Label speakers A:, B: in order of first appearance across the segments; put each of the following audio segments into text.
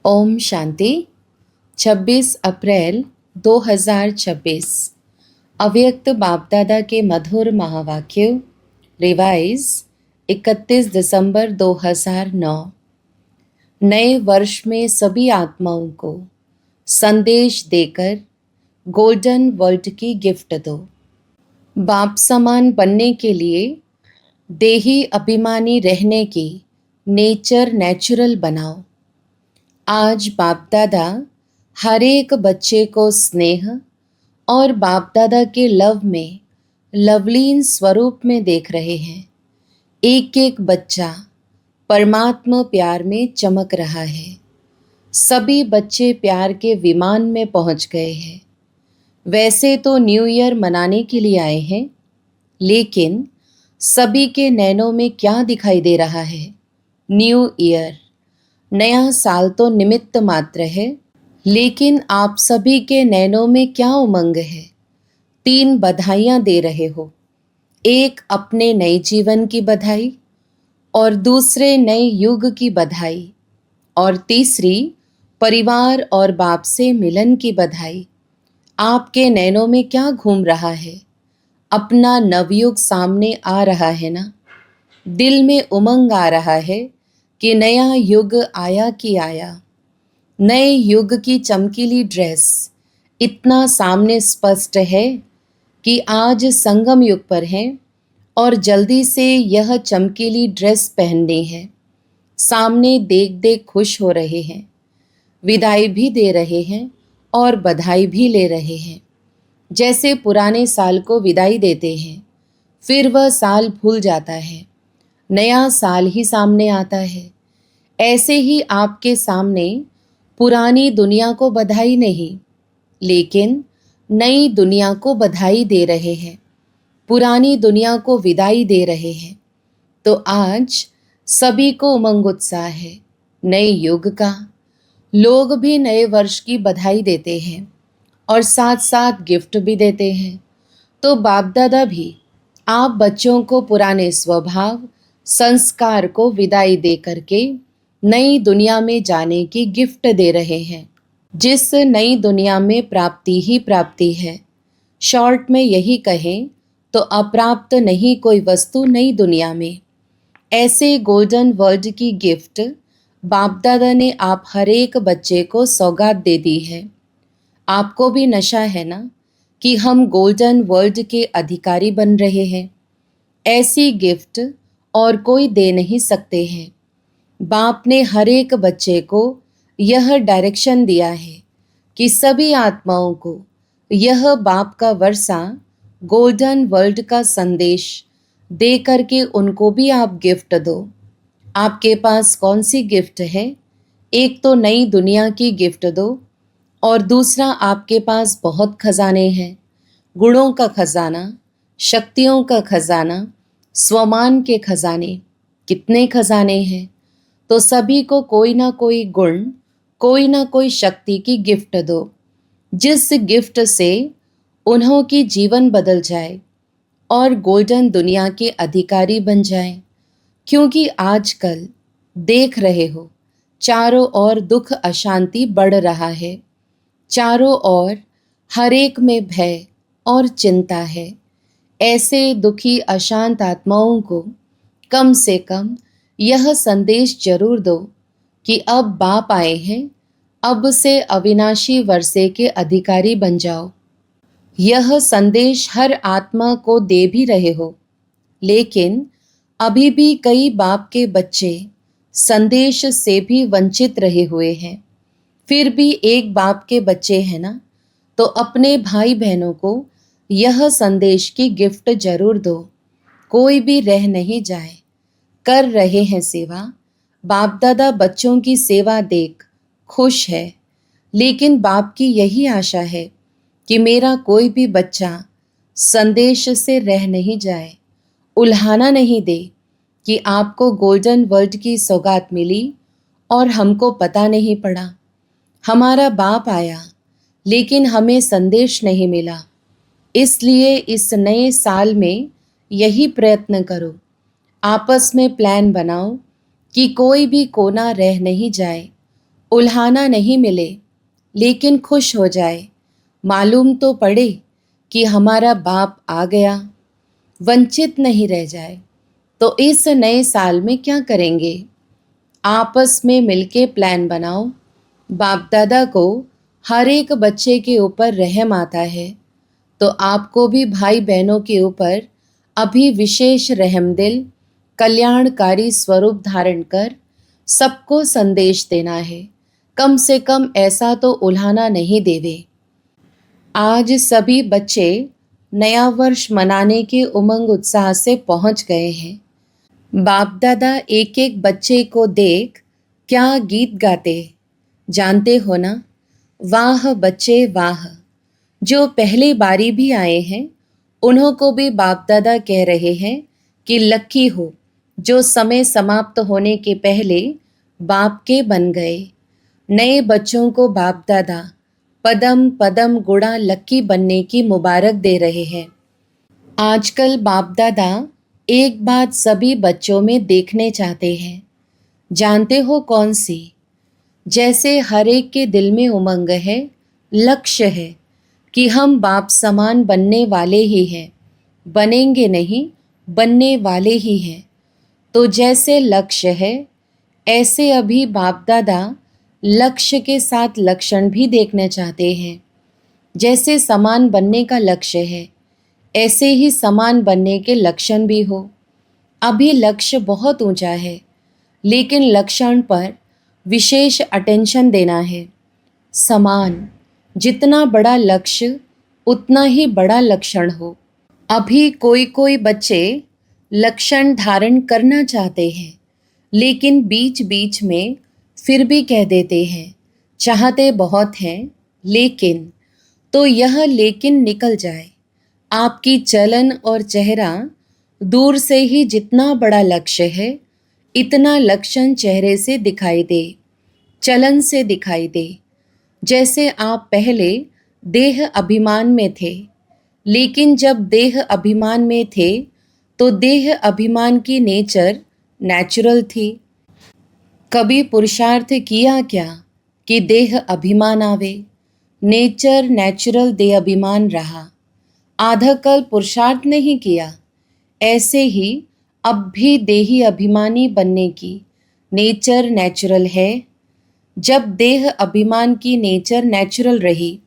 A: ओम शांति। 26 अप्रैल 2026 अव्यक्त बाप दादा के मधुर महावाक्य रिवाइज 31 दिसंबर 2009। नए वर्ष में सभी आत्माओं को संदेश देकर गोल्डन वर्ल्ड की गिफ्ट दो। बाप समान बनने के लिए देही अभिमानी रहने की नेचर नेचुरल बनाओ। आज बाप दादा हर एक बच्चे को स्नेह और बाप दादा के लव में लवलीन स्वरूप में देख रहे हैं। एक एक बच्चा परमात्मा प्यार में चमक रहा है। सभी बच्चे प्यार के विमान में पहुंच गए हैं। वैसे तो न्यू ईयर मनाने के लिए आए हैं, लेकिन सभी के नैनों में क्या दिखाई दे रहा है? न्यू ईयर, नया साल तो निमित्त मात्र है, लेकिन आप सभी के नैनों में क्या उमंग है? 3 बधाइयाँ दे रहे हो। एक अपने नए जीवन की बधाई, और दूसरे नए युग की बधाई, और तीसरी परिवार और बाप से मिलन की बधाई। आपके नैनों में क्या घूम रहा है? अपना नवयुग सामने आ रहा है ना? दिल में उमंग आ रहा है कि नया युग आया कि आया। नए युग की चमकीली ड्रेस इतना सामने स्पष्ट है कि आज संगम युग पर है और जल्दी से यह चमकीली ड्रेस पहननी है। सामने देख देख खुश हो रहे हैं, विदाई भी दे रहे हैं और बधाई भी ले रहे हैं। जैसे पुराने साल को विदाई देते हैं, फिर वह साल भूल जाता है, नया साल ही सामने आता है। ऐसे ही आपके सामने पुरानी दुनिया को बधाई नहीं, लेकिन नई दुनिया को बधाई दे रहे हैं, पुरानी दुनिया को विदाई दे रहे हैं। तो आज सभी को उमंग उत्साह है नए युग का। लोग भी नए वर्ष की बधाई देते हैं और साथ साथ गिफ्ट भी देते हैं। तो बाप दादा भी आप बच्चों को पुराने स्वभाव संस्कार को विदाई दे करके नई दुनिया में जाने की गिफ्ट दे रहे हैं, जिस नई दुनिया में प्राप्ति ही प्राप्ति है। शॉर्ट में यही कहें तो अप्राप्त नहीं कोई वस्तु नई दुनिया में। ऐसे गोल्डन वर्ल्ड की गिफ्ट बाप दादा ने आप हर एक बच्चे को सौगात दे दी है। आपको भी नशा है ना कि हम गोल्डन वर्ल्ड के अधिकारी बन रहे हैं। ऐसी गिफ्ट और कोई दे नहीं सकते हैं। बाप ने हर एक बच्चे को यह डायरेक्शन दिया है कि सभी आत्माओं को यह बाप का वर्षा गोल्डन वर्ल्ड का संदेश दे करके उनको भी आप गिफ्ट दो। आपके पास कौन सी गिफ्ट है? एक तो नई दुनिया की गिफ्ट दो, और दूसरा आपके पास बहुत खजाने हैं। गुणों का खजाना, शक्तियों का खजाना, स्वमान के खजाने। कितने खजाने हैं? तो सभी को कोई ना कोई गुण, कोई ना कोई शक्ति की गिफ्ट दो, जिस गिफ्ट से उन्हों की जीवन बदल जाए और गोल्डन दुनिया के अधिकारी बन जाएं। क्योंकि आजकल देख रहे हो, चारों ओर दुख अशांति बढ़ रहा है। चारों ओर हर एक में भय और चिंता है। ऐसे दुखी अशांत आत्माओं को कम से कम यह संदेश जरूर दो कि अब बाप आए हैं, अब से अविनाशी वर्षे के अधिकारी बन जाओ। यह संदेश हर आत्मा को दे भी रहे हो, लेकिन अभी भी कई बाप के बच्चे संदेश से भी वंचित रहे हुए हैं। फिर भी एक बाप के बच्चे हैं ना, तो अपने भाई बहनों को यह संदेश की गिफ्ट जरूर दो। कोई भी रह नहीं जाए। कर रहे हैं सेवा। बाप दादा बच्चों की सेवा देख खुश है, लेकिन बाप की यही आशा है कि मेरा कोई भी बच्चा संदेश से रह नहीं जाए, उल्हाना नहीं दे कि आपको गोल्डन वर्ल्ड की सौगात मिली और हमको पता नहीं पड़ा। हमारा बाप आया, लेकिन हमें संदेश नहीं मिला। इसलिए इस नए साल में यही प्रयत्न करो, आपस में प्लान बनाओ कि कोई भी कोना रह नहीं जाए, उल्हाना नहीं मिले लेकिन खुश हो जाए, मालूम तो पड़े कि हमारा बाप आ गया, वंचित नहीं रह जाए। तो इस नए साल में क्या करेंगे? आपस में मिलके प्लान बनाओ। बाप दादा को हर एक बच्चे के ऊपर रहम आता है, तो आपको भी भाई बहनों के ऊपर अभी विशेष रहमदिल, कल्याणकारी स्वरूप धारण कर सबको संदेश देना है। कम से कम ऐसा तो उल्हाना नहीं देवे। आज सभी बच्चे नया वर्ष मनाने के उमंग उत्साह से पहुंच गए हैं। बाप दादा एक एक बच्चे को देख क्या गीत गाते जानते हो ना? वाह बच्चे वाह। जो पहली बारी भी आए हैं उन्हों को भी बाप दादा कह रहे हैं कि लक्की हो जो समय समाप्त होने के पहले बाप के बन गए। नए बच्चों को बाप दादा पदम पदम गुणा लक्की बनने की मुबारक दे रहे हैं। आजकल बाप दादा एक बात सभी बच्चों में देखने चाहते हैं। जानते हो कौन सी? जैसे हर एक के दिल में उमंग है, लक्ष्य है कि हम बाप समान बनने वाले ही हैं, बनेंगे नहीं बनने वाले ही हैं। तो जैसे लक्ष्य है ऐसे अभी बाप दादा लक्ष्य के साथ लक्षण भी देखना चाहते हैं। जैसे समान बनने का लक्ष्य है ऐसे ही समान बनने के लक्षण भी हो। अभी लक्ष्य बहुत ऊंचा है लेकिन लक्षण पर विशेष अटेंशन देना है। समान, जितना बड़ा लक्ष्य उतना ही बड़ा लक्षण हो। अभी कोई कोई बच्चे लक्षण धारण करना चाहते हैं लेकिन बीच बीच में फिर भी कह देते हैं चाहते बहुत हैं लेकिन। तो यह लेकिन निकल जाए। आपकी चलन और चेहरा दूर से ही जितना बड़ा लक्ष्य है इतना लक्षण चेहरे से दिखाई दे, चलन से दिखाई दे। जैसे आप पहले देह अभिमान में थे लेकिन जब देह अभिमान में थे तो देह अभिमान की नेचर नेचुरल थी। कभी पुरुषार्थ किया क्या कि देह अभिमान आवे? नेचर नेचुरल देह अभिमान रहा। आधा कल पुरुषार्थ नहीं किया। ऐसे ही अब भी देही अभिमानी बनने की नेचर नेचुरल है। जब देह अभिमान की नेचर नेचुरल रही,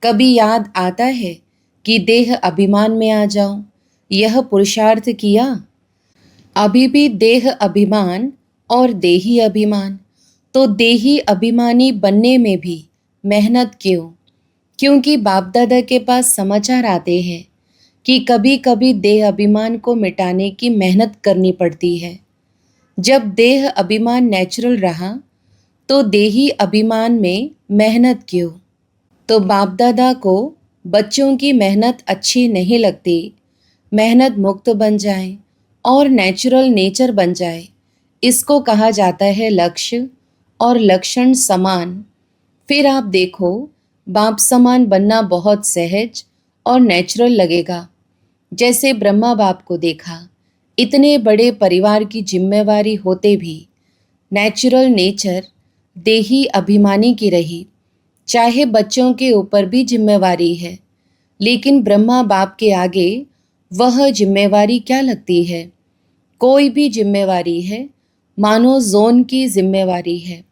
A: कभी याद आता है कि देह अभिमान में आ जाऊं, यह पुरुषार्थ किया? अभी भी देह अभिमान और देही अभिमान, तो देही अभिमानी बनने में भी मेहनत क्यों? क्योंकि बाप दादा के पास समाचार आते हैं कि कभी कभी देह अभिमान को मिटाने की मेहनत करनी पड़ती है। जब देह अभिमान नेचुरल रहा तो देही अभिमान में मेहनत क्यों? तो बाप दादा को बच्चों की मेहनत अच्छी नहीं लगती। मेहनत मुक्त बन जाए और नेचुरल नेचर बन जाए, इसको कहा जाता है लक्ष्य और लक्षण समान। फिर आप देखो बाप समान बनना बहुत सहज और नेचुरल लगेगा। जैसे ब्रह्मा बाप को देखा, इतने बड़े परिवार की जिम्मेवारी होते भी नेचुरल नेचर देही अभिमानी की रही। चाहे बच्चों के ऊपर भी जिम्मेवारी है लेकिन ब्रह्मा बाप के आगे वह जिम्मेवारी क्या लगती है? कोई भी जिम्मेवारी है मानो जोन की जिम्मेवारी है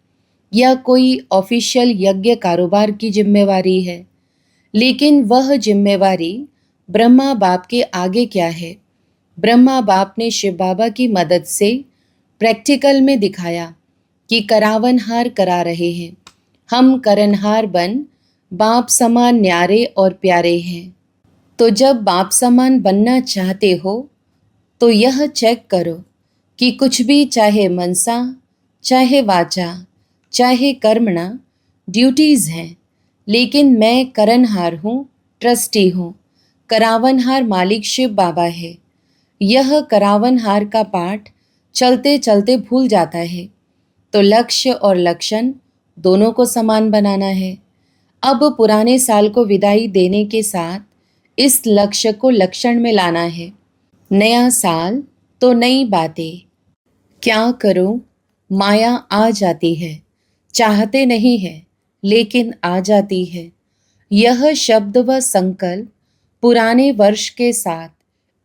A: या कोई ऑफिशियल यज्ञ कारोबार की जिम्मेवारी है, लेकिन वह जिम्मेवारी ब्रह्मा बाप के आगे क्या है? ब्रह्मा बाप ने शिव बाबा की मदद से प्रैक्टिकल में दिखाया कि करावनहार करा रहे हैं। हम करनहार बन बाप समान न्यारे और प्यारे हैं। तो जब बाप समान बनना चाहते हो तो यह चेक करो कि कुछ भी चाहे मनसा, चाहे वाचा, चाहे कर्मणा ड्यूटीज़ हैं, लेकिन मैं करनहार हूँ, ट्रस्टी हूँ। करावनहार मालिक शिव बाबा है। यह करावनहार का पाठ चलते चलते भूल जाता है। तो लक्ष्य और लक्षण दोनों को समान बनाना है। अब पुराने साल को विदाई देने के साथ इस लक्ष्य को लक्षण में लाना है। नया साल तो नई बातें। क्या करूं? माया आ जाती है। चाहते नहीं हैं लेकिन आ जाती है। यह शब्द व संकल्प पुराने वर्ष के साथ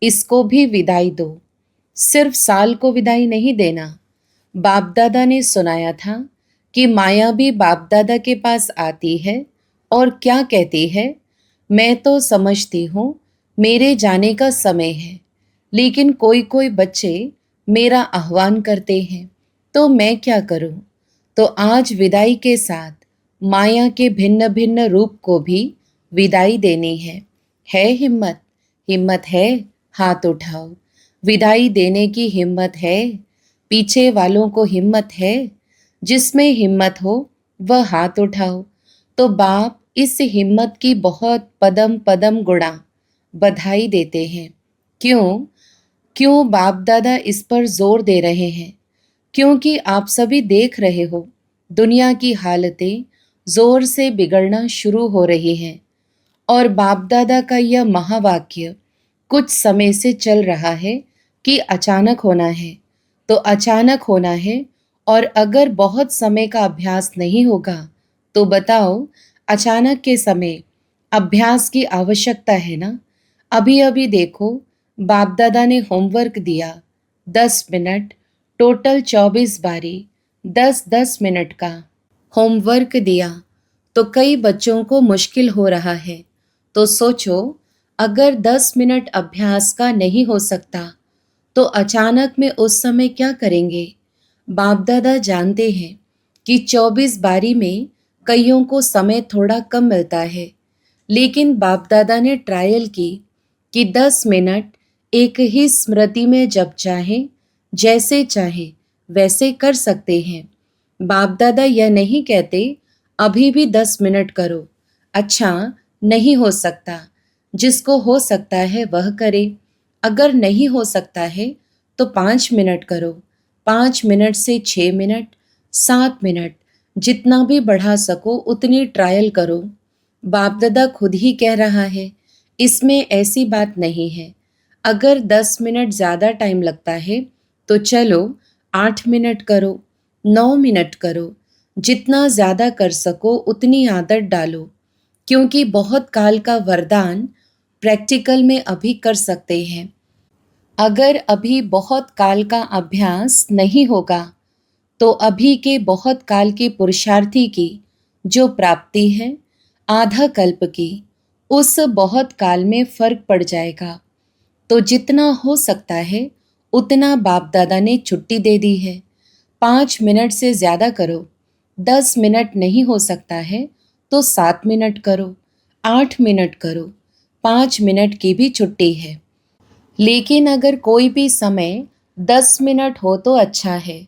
A: इसको भी विदाई दो। सिर्फ साल को विदाई नहीं देना। बाप दादा ने सुनाया था कि माया भी बाप दादा के पास आती है और क्या कहती है, मैं तो समझती हूँ मेरे जाने का समय है, लेकिन कोई कोई बच्चे मेरा आह्वान करते हैं तो मैं क्या करूँ। तो आज विदाई के साथ माया के भिन्न भिन्न रूप को भी विदाई देनी है हिम्मत? हिम्मत है? हाथ उठाओ। विदाई देने की हिम्मत है? पीछे वालों को हिम्मत है? जिसमें हिम्मत हो वह हाथ उठाओ। तो बाप इस हिम्मत की बहुत पदम पदम गुणा बधाई देते हैं। क्यों? क्यों बाप दादा इस पर जोर दे रहे हैं? क्योंकि आप सभी देख रहे हो दुनिया की हालतें जोर से बिगड़ना शुरू हो रही हैं और बाप दादा का यह महावाक्य कुछ समय से चल रहा है कि अचानक होना है। तो अचानक होना है, और अगर बहुत समय का अभ्यास नहीं होगा तो बताओ अचानक के समय अभ्यास की आवश्यकता है ना। अभी अभी देखो, बाप दादा ने होमवर्क दिया 10 मिनट, टोटल 24 बारी 10-10 मिनट का होमवर्क दिया, तो कई बच्चों को मुश्किल हो रहा है। तो सोचो, अगर 10 मिनट अभ्यास का नहीं हो सकता तो अचानक में उस समय क्या करेंगे। बाप दादा जानते हैं कि 24 बारी में कईयों को समय थोड़ा कम मिलता है, लेकिन बाप दादा ने ट्रायल की कि 10 मिनट एक ही स्मृति में जब चाहे जैसे चाहे वैसे कर सकते हैं। बाप दादा यह नहीं कहते अभी भी 10 मिनट करो। अच्छा, नहीं हो सकता, जिसको हो सकता है वह करे। अगर नहीं हो सकता है तो 5 मिनट करो। 5 मिनट से 6 मिनट, 7 मिनट, जितना भी बढ़ा सको उतनी ट्रायल करो। बाप दादा खुद ही कह रहा है, इसमें ऐसी बात नहीं है। अगर 10 मिनट ज़्यादा टाइम लगता है तो चलो 8 मिनट करो, 9 मिनट करो। जितना ज़्यादा कर सको उतनी आदत डालो, क्योंकि बहुत काल का वरदान प्रैक्टिकल में अभी कर सकते हैं। अगर अभी बहुत काल का अभ्यास नहीं होगा तो अभी के बहुत काल के पुरुषार्थी की जो प्राप्ति है आधा कल्प की, उस बहुत काल में फर्क पड़ जाएगा। तो जितना हो सकता है उतना बाप दादा ने छुट्टी दे दी है। 5 मिनट से ज़्यादा करो। 10 मिनट नहीं हो सकता है तो 7 मिनट करो, 8 मिनट करो, 5 मिनट की भी छुट्टी है। लेकिन अगर कोई भी समय 10 मिनट हो तो अच्छा है।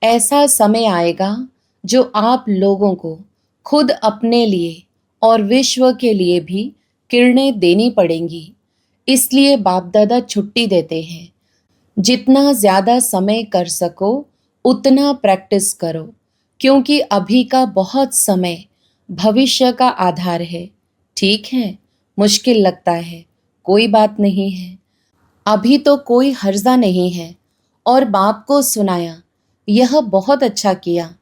A: ऐसा समय आएगा जो आप लोगों को खुद अपने लिए और विश्व के लिए भी किरणें देनी पड़ेंगी। इसलिए बाप दादा छुट्टी देते हैं। जितना ज़्यादा समय कर सको उतना प्रैक्टिस करो, क्योंकि अभी का बहुत समय भविष्य का आधार है। ठीक है, मुश्किल लगता है, कोई बात नहीं है। अभी तो कोई हर्जा नहीं है। और बाप को सुनाया, यह बहुत अच्छा किया,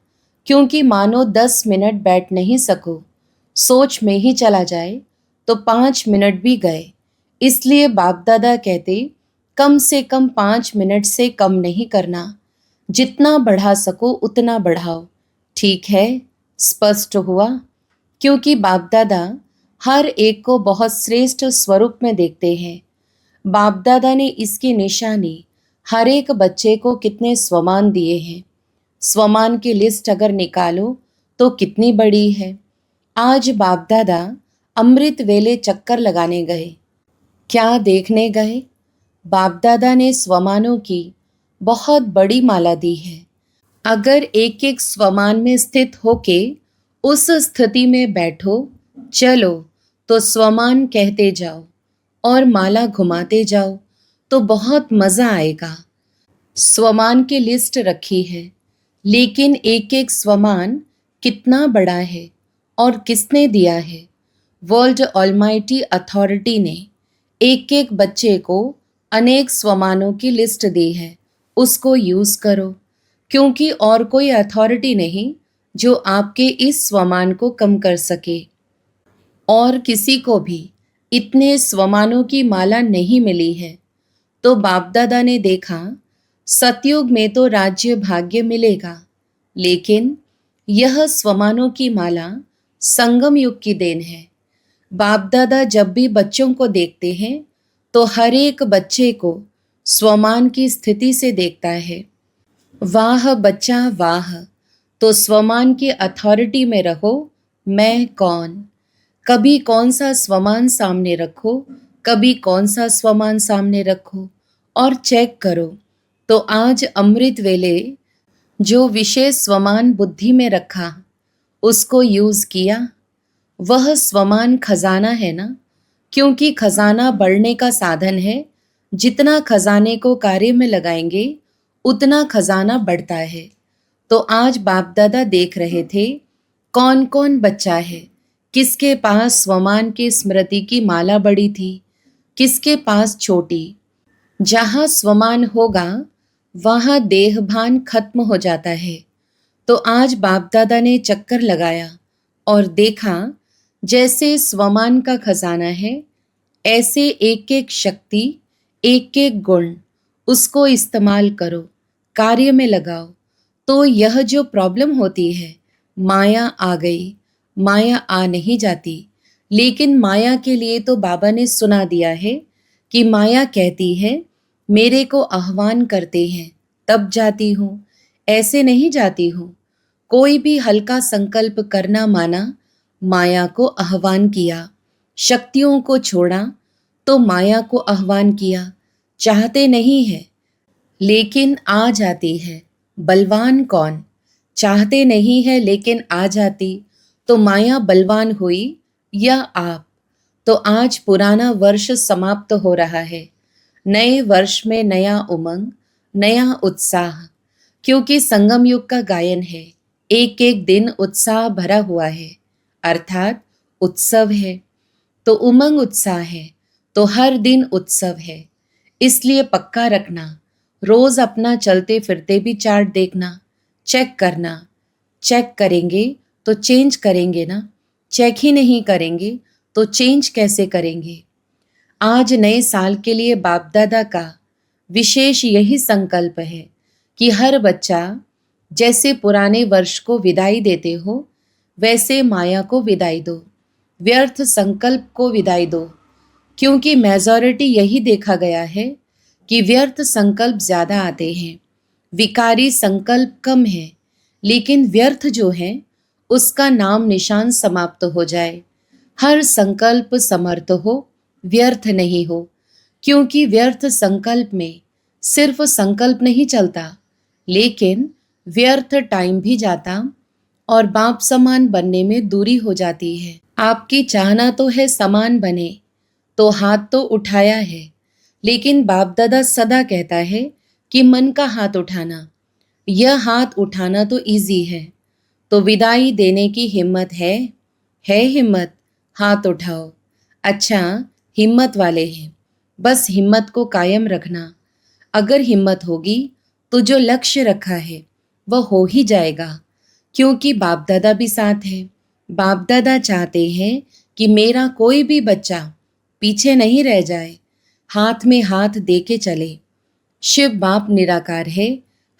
A: क्योंकि मानो 10 मिनट बैठ नहीं सको, सोच में ही चला जाए तो 5 मिनट भी गए। इसलिए बाप दादा कहते कम से कम 5 मिनट से कम नहीं करना। जितना बढ़ा सको उतना बढ़ाओ। ठीक है, स्पष्ट हुआ? क्योंकि बाप दादा हर एक को बहुत श्रेष्ठ स्वरूप में देखते हैं। बाप दादा ने इसकी निशानी हर एक बच्चे को कितने स्वमान दिए हैं। स्वमान की लिस्ट अगर निकालो तो कितनी बड़ी है। आज बाप दादा अमृत वेले चक्कर लगाने गए। क्या देखने गए? बाप दादा ने स्वमानों की बहुत बड़ी माला दी है। अगर एक एक स्वमान में स्थित होके उस स्थिति में बैठो, चलो, तो स्वमान कहते जाओ और माला घुमाते जाओ तो बहुत मज़ा आएगा। स्वमान की लिस्ट रखी है, लेकिन एक एक स्वमान कितना बड़ा है और किसने दिया है? वर्ल्ड ऑलमाइटी अथॉरिटी ने एक एक बच्चे को अनेक स्वमानों की लिस्ट दी है। उसको यूज़ करो, क्योंकि और कोई अथॉरिटी नहीं जो आपके इस स्वमान को कम कर सके। और किसी को भी इतने स्वमानों की माला नहीं मिली है। तो बाप दादा ने देखा सतयुग में तो राज्य भाग्य मिलेगा, लेकिन यह स्वमानों की माला संगम युग की देन है। बाप दादा जब भी बच्चों को देखते हैं तो हर एक बच्चे को स्वमान की स्थिति से देखता है। वाह बच्चा वाह, तो स्वमान की अथॉरिटी में रहो। मैं कौन? कभी कौन सा स्वमान सामने रखो, कभी कौन सा स्वमान सामने रखो और चेक करो। तो आज अमृत वेले जो विशेष स्वमान बुद्धि में रखा, उसको यूज किया। वह स्वमान खजाना है ना, क्योंकि खजाना बढ़ने का साधन है। जितना खजाने को कार्य में लगाएंगे उतना खजाना बढ़ता है। तो आज बाप दादा देख रहे थे कौन कौन बच्चा है, किसके पास स्वमान की स्मृति की माला बड़ी थी, किसके पास छोटी। जहाँ स्वमान होगा वहाँ देहभान खत्म हो जाता है। तो आज बाप दादा ने चक्कर लगाया और देखा जैसे स्वमान का खजाना है, ऐसे एक एक शक्ति, एक एक गुण, उसको इस्तेमाल करो, कार्य में लगाओ। तो यह जो प्रॉब्लम होती है, माया आ गई, माया आ नहीं जाती। लेकिन माया के लिए तो बाबा ने सुना दिया है कि माया कहती है मेरे को आह्वान करते हैं तब जाती हूँ, ऐसे नहीं जाती हूँ। कोई भी हल्का संकल्प करना माना, माया को आह्वान किया। शक्तियों को छोड़ा तो माया को आह्वान किया। चाहते नहीं है लेकिन आ जाती है। बलवान कौन? चाहते नहीं है लेकिन आ जाती। तो माया बलवान हुई या आप? तो आज पुराना वर्ष समाप्त हो रहा है। नए वर्ष में नया उमंग, नया उत्साह, क्योंकि संगम युग का गायन है। एक एक दिन उत्साह भरा हुआ है, अर्थात उत्सव है। तो उमंग उत्साह है, तो हर दिन उत्सव है। इसलिए पक्का रखना, रोज अपना चलते फिरते भी चार्ट देखना, चेक करना। चेक करेंगे तो चेंज करेंगे ना, चेक ही नहीं करेंगे तो चेंज कैसे करेंगे। आज नए साल के लिए बाप दादा का विशेष यही संकल्प है कि हर बच्चा जैसे पुराने वर्ष को विदाई देते हो, वैसे माया को विदाई दो, व्यर्थ संकल्प को विदाई दो। क्योंकि मेजॉरिटी यही देखा गया है कि व्यर्थ संकल्प ज़्यादा आते हैं, विकारी संकल्प कम है। लेकिन व्यर्थ जो है उसका नाम निशान समाप्त हो जाए। हर संकल्प समर्थ हो, व्यर्थ नहीं हो। क्योंकि व्यर्थ संकल्प में सिर्फ संकल्प नहीं चलता, लेकिन व्यर्थ टाइम भी जाता और बाप समान बनने में दूरी हो जाती है। आपकी चाहना तो है समान बने, तो हाथ तो उठाया है, लेकिन बाप दादा सदा कहता है कि मन का हाथ उठाना। यह हाथ उठाना तो इजी है, तो विदाई देने की हिम्मत है हिम्मत? हाथ उठाओ। अच्छा, हिम्मत वाले हैं, बस हिम्मत को कायम रखना। अगर हिम्मत होगी तो जो लक्ष्य रखा है वह हो ही जाएगा, क्योंकि बाप दादा भी साथ है। बाप दादा चाहते हैं कि मेरा कोई भी बच्चा पीछे नहीं रह जाए, हाथ में हाथ दे के चले। शिव बाप निराकार है,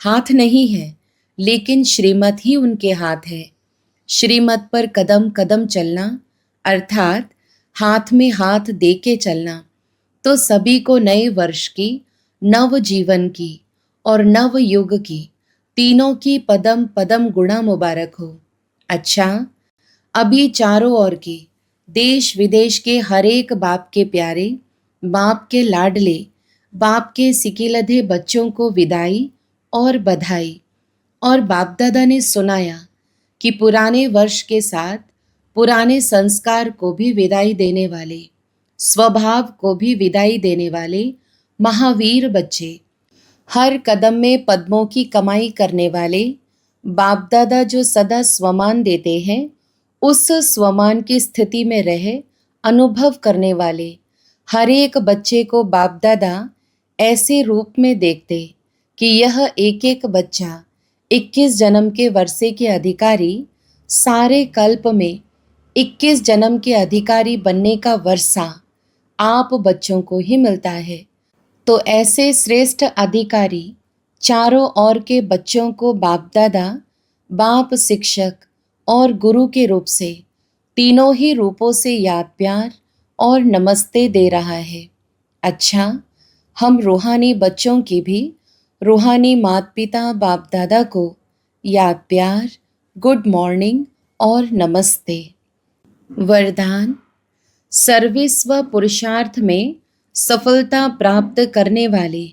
A: हाथ नहीं है, लेकिन श्रीमत ही उनके हाथ है। श्रीमत पर कदम कदम चलना, अर्थात हाथ में हाथ दे के चलना। तो सभी को नए वर्ष की, नव जीवन की और नव युग की, तीनों की पदम पदम गुणा मुबारक हो। अच्छा, अभी चारों ओर के देश विदेश के हर एक बाप के प्यारे, बाप के लाडले, बाप के सिकिलधे बच्चों को विदाई और बधाई। और बाप दादा ने सुनाया कि पुराने वर्ष के साथ पुराने संस्कार को भी विदाई देने वाले, स्वभाव को भी विदाई देने वाले महावीर बच्चे, हर कदम में पद्मों की कमाई करने वाले बाप दादा जो सदा स्वमान देते हैं, उस स्वमान की स्थिति में रहे अनुभव करने वाले हर एक बच्चे को बाप दादा ऐसे रूप में देखते कि यह एक एक बच्चा 21 जन्म के वर्षे के अधिकारी सारे कल्प में 21 जन्म के अधिकारी बनने का वर्षा आप बच्चों को ही मिलता है। तो ऐसे श्रेष्ठ अधिकारी चारों ओर के बच्चों को बाप दादा, बाप शिक्षक और गुरु के रूप से तीनों ही रूपों से याद प्यार और नमस्ते दे रहा है। अच्छा, हम रूहानी बच्चों की भी रूहानी माता पिता बाप दादा को याद प्यार, गुड मॉर्निंग और नमस्ते। वरदान। सर्विस व पुरुषार्थ में सफलता प्राप्त करने वाले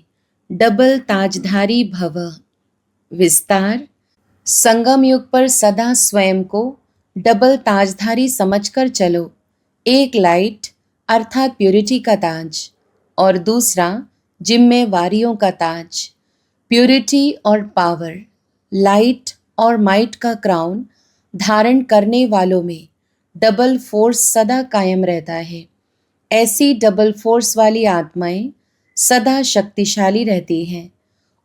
A: डबल ताजधारी भव। विस्तार। संगम युग पर सदा स्वयं को डबल ताजधारी समझकर चलो। एक लाइट अर्थात प्यूरिटी का ताज और दूसरा जिम्मेवारियों का ताज। प्यूरिटी और पावर, लाइट और माइट का क्राउन धारण करने वालों में डबल फोर्स सदा कायम रहता है। ऐसी डबल फोर्स वाली आत्माएं सदा शक्तिशाली रहती हैं।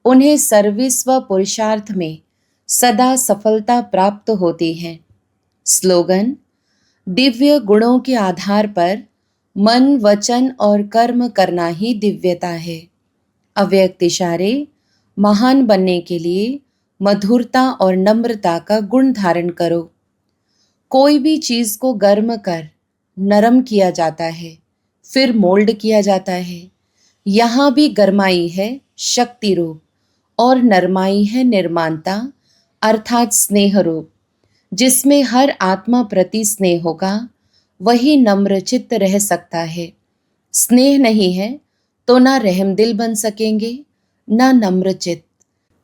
A: उन्हें सर्विस व पुरुषार्थ में सदा सफलता प्राप्त होती है। स्लोगन। दिव्य गुणों के आधार पर मन, वचन और कर्म करना ही दिव्यता है। अव्यक्त इशारे। महान बनने के लिए मधुरता और नम्रता का गुण धारण करो। कोई भी चीज को गर्म कर नरम किया जाता है, फिर मोल्ड किया जाता है। यहाँ भी गर्माई है शक्ति रूप और नरमाई है निर्माणता अर्थात स्नेह रूप। जिसमें हर आत्मा प्रति स्नेह होगा वही नम्र चित्त रह सकता है। स्नेह नहीं है तो ना रहमदिल बन सकेंगे ना नम्र चित्त।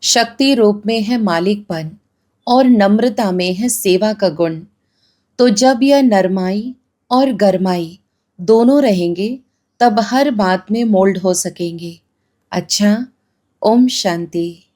A: शक्ति रूप में है मालिकपन और नम्रता में है सेवा का गुण। तो जब यह नरमाई और गरमाई दोनों रहेंगे तब हर बात में मोल्ड हो सकेंगे। अच्छा, ओम शांति।